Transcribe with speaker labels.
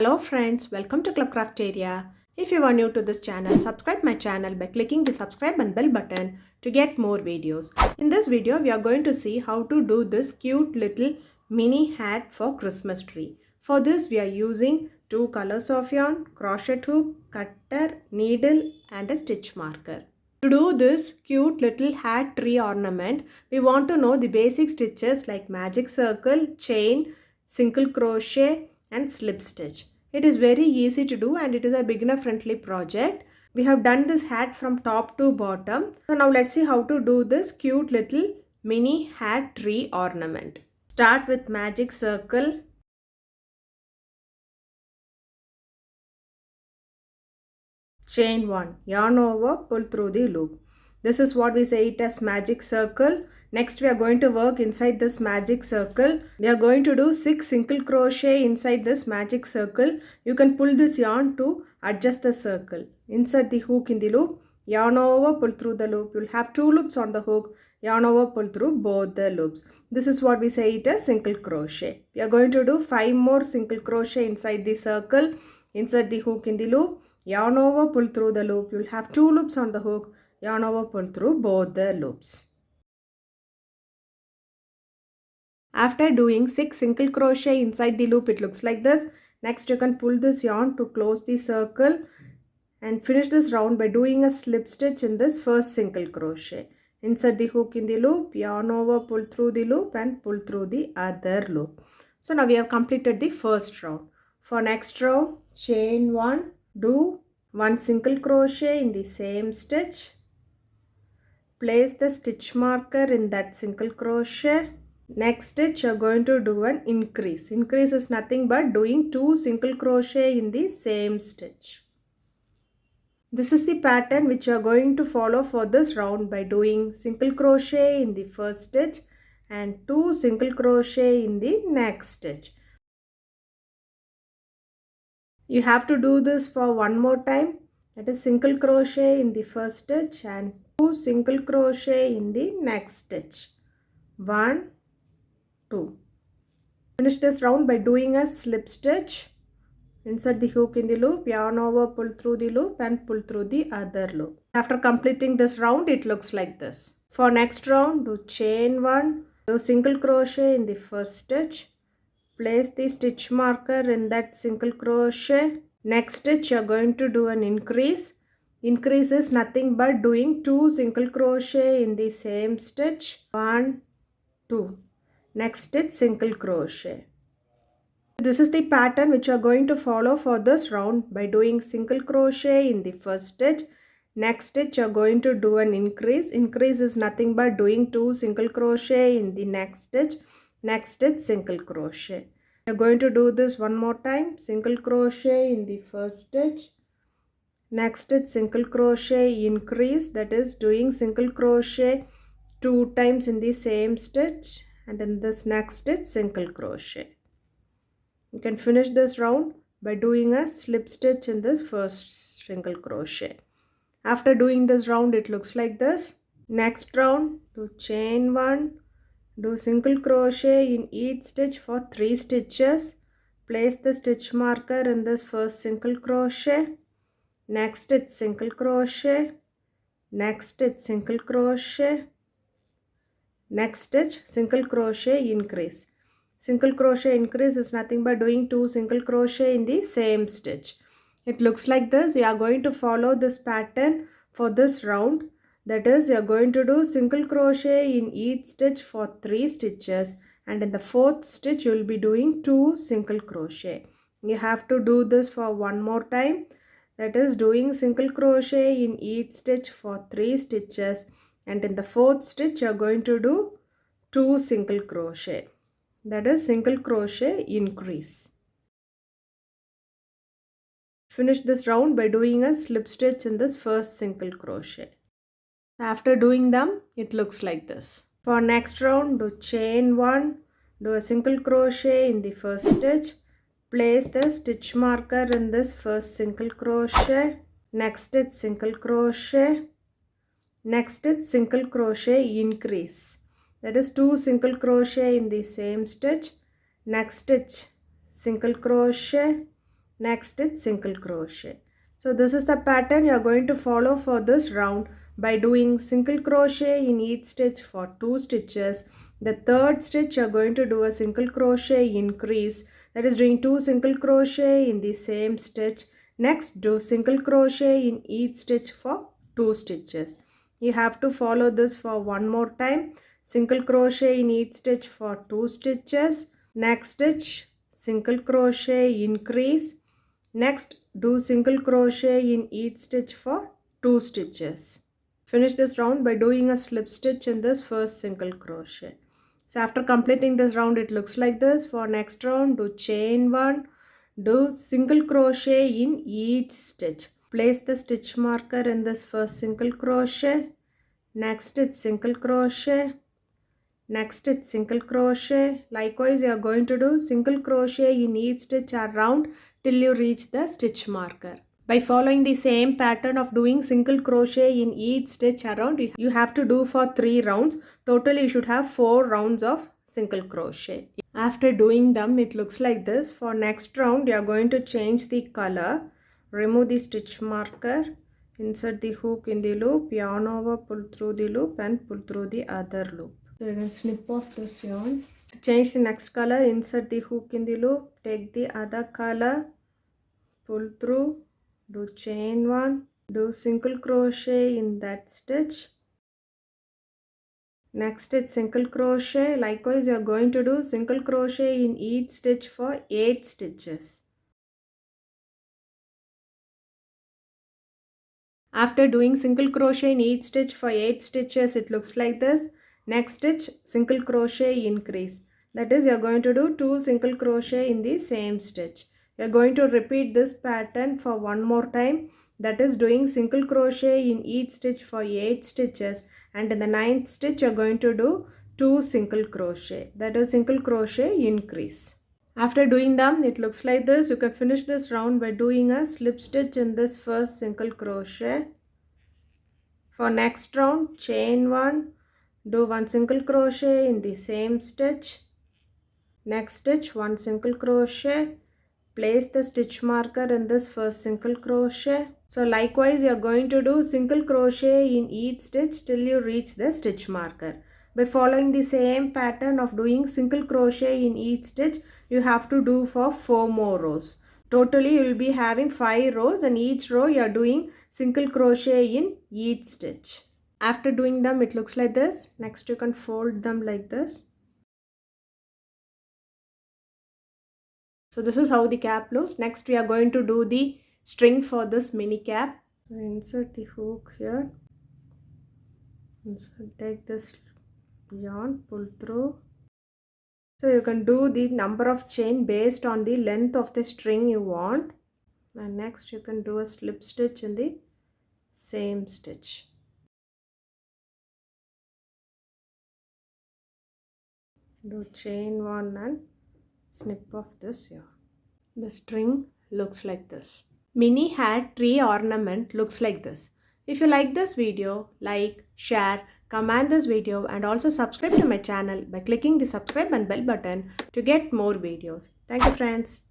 Speaker 1: Hello friends, welcome to Club Crafteria. If you are new to this channel, subscribe my channel by clicking the subscribe and bell button to get more videos. In this video, we are going to see how to do this cute little mini hat for Christmas tree. For this, we are using two colors of yarn, crochet hook, cutter, needle and a stitch marker. To do this cute little hat tree ornament, we want to know the basic stitches like magic circle, chain, single crochet and slip stitch. It is very easy to do and it is a beginner friendly project. We have done this hat from top to bottom. So now let's see how to do this cute little mini hat tree ornament. Start with magic circle. Chain 1, yarn over, pull through the loop. This is what we say it as magic circle. Next we are going to work inside this magic circle. We are going to do 6 single crochet inside this magic circle. You can pull this yarn to adjust the circle. Insert the hook in the loop, yarn over, pull through the loop. You will have 2 loops on the hook, yarn over, pull through both the loops. This is what we say it as single crochet. We are going to do 5 more single crochet inside the circle. Insert the hook in the loop, yarn over, pull through the loop. You will have 2 loops on the hook, yarn over, pull through both the loops. After doing 6 single crochet inside the loop, it looks like this. Next you can pull this yarn to close the circle and finish this round by doing a slip stitch in this first single crochet. Insert the hook in the loop, yarn over, pull through the loop and pull through the other loop. So now we have completed the first round. For next round, chain 1, do 1 single crochet in the same stitch. Place the stitch marker in that single crochet. Next stitch you are going to do an increase. Increase is nothing but doing 2 single crochet in the same stitch. This is the pattern which you are going to follow for this round by doing single crochet in the first stitch and 2 single crochet in the next stitch. You have to do this for one more time. That is single crochet in the first stitch and 2 single crochet in the next stitch. 1, 2. Finish this round by doing a slip stitch. Insert the hook in the loop, yarn over, pull through the loop and pull through the other loop. After completing this round, it looks like this. For next round, do chain 1, do single crochet in the first stitch. Place the stitch marker in that single crochet. Next stitch, you are going to do an increase. Increase is nothing but doing 2 single crochet in the same stitch. 1, 2. Next stitch, single crochet. This is the pattern which you are going to follow for this round by doing single crochet in the first stitch. Next stitch you are going to do an increase. Increase is nothing but doing 2 single crochet in the next stitch. Next stitch, single crochet. You are going to do this one more time. Single crochet in the first stitch. Next stitch, single crochet, increase, that is doing single crochet 2 times in the same stitch, and in this next stitch, single crochet. You can finish this round by doing a slip stitch in this first single crochet. After doing this round, it looks like this. Next round, do chain 1, do single crochet in each stitch for 3 stitches. Place the stitch marker in this first single crochet. Next stitch, single crochet. Next stitch, single crochet. Next stitch, single crochet, increase. Single crochet increase is nothing but doing 2 single crochet in the same stitch. It looks like this. You are going to follow this pattern for this round. That is, you are going to do single crochet in each stitch for 3 stitches, and in the 4th stitch you will be doing 2 single crochet. You have to do this for one more time. That is, doing single crochet in each stitch for 3 stitches, and in the 4th stitch you are going to do 2 single crochet. That is single crochet increase. Finish this round by doing a slip stitch in this first single crochet. After doing them, it looks like this. For next round, do chain 1, do a single crochet in the first stitch. Place the stitch marker in this first single crochet. Next stitch, single crochet. Next stitch, single crochet, increase. That is 2 single crochet in the same stitch. Next stitch, single crochet. next it's single crochet. So this is the pattern you are going to follow for this round by doing single crochet in each stitch for 2 stitches. The third stitch you are going to do a single crochet increase, that is doing 2 single crochet in the same stitch. Next do single crochet in each stitch for 2 stitches. You have to follow this for one more time. Single crochet in each stitch for 2 stitches. Next stitch single crochet increase. Next do single crochet in each stitch for 2 stitches. Finish this round by doing a slip stitch in this first single crochet. So after completing this round it looks like this. For next round do chain 1, do single crochet in each stitch. Place the stitch marker in this first single crochet. Next it's single crochet. Next it's single crochet. Likewise you are going to do single crochet in each stitch around till you reach the stitch marker. By following the same pattern of doing single crochet in each stitch around, you have to do for 3 rounds. Totally you should have 4 rounds of single crochet. After doing them it looks like this. For next round you are going to change the color. Remove the stitch marker. Insert the hook in the loop, yarn over, pull through the loop and pull through the other loop. So you can snip off this yarn. To change the next color, insert the hook in the loop, take the other color, pull through, do chain 1, do single crochet in that stitch. Next it's single crochet. Likewise you are going to do single crochet in each stitch for 8 stitches. After doing single crochet in each stitch for 8 stitches it looks like this. Next stitch single crochet increase, that is you are going to do 2 single crochet in the same stitch. You are going to repeat this pattern for one more time, that is doing single crochet in each stitch for 8 stitches, and in the 9th stitch you are going to do 2 single crochet, that is single crochet increase. After doing them it looks like this. You can finish this round by doing a slip stitch in this first single crochet. For next round chain 1, do 1 single crochet in the same stitch. Next stitch 1 single crochet. Place the stitch marker in this first single crochet. So likewise you are going to do single crochet in each stitch till you reach the stitch marker. By following the same pattern of doing single crochet in each stitch, you have to do for 4 more rows. Totally you will be having 5 rows, and each row you are doing single crochet in each stitch. After doing them it looks like this. Next you can fold them like this. So this is how the cap looks. Next we are going to do the string for this mini cap. So insert the hook here. So take this yarn, pull through. So you can do the number of chain based on the length of the string you want. And next you can do a slip stitch in the same stitch. Do chain 1 and snip off this yarn. The string looks like this. Mini hat tree ornament looks like this. If you like this video, like, share, comment this video and also subscribe to my channel by clicking the subscribe and bell button to get more videos. Thank you friends.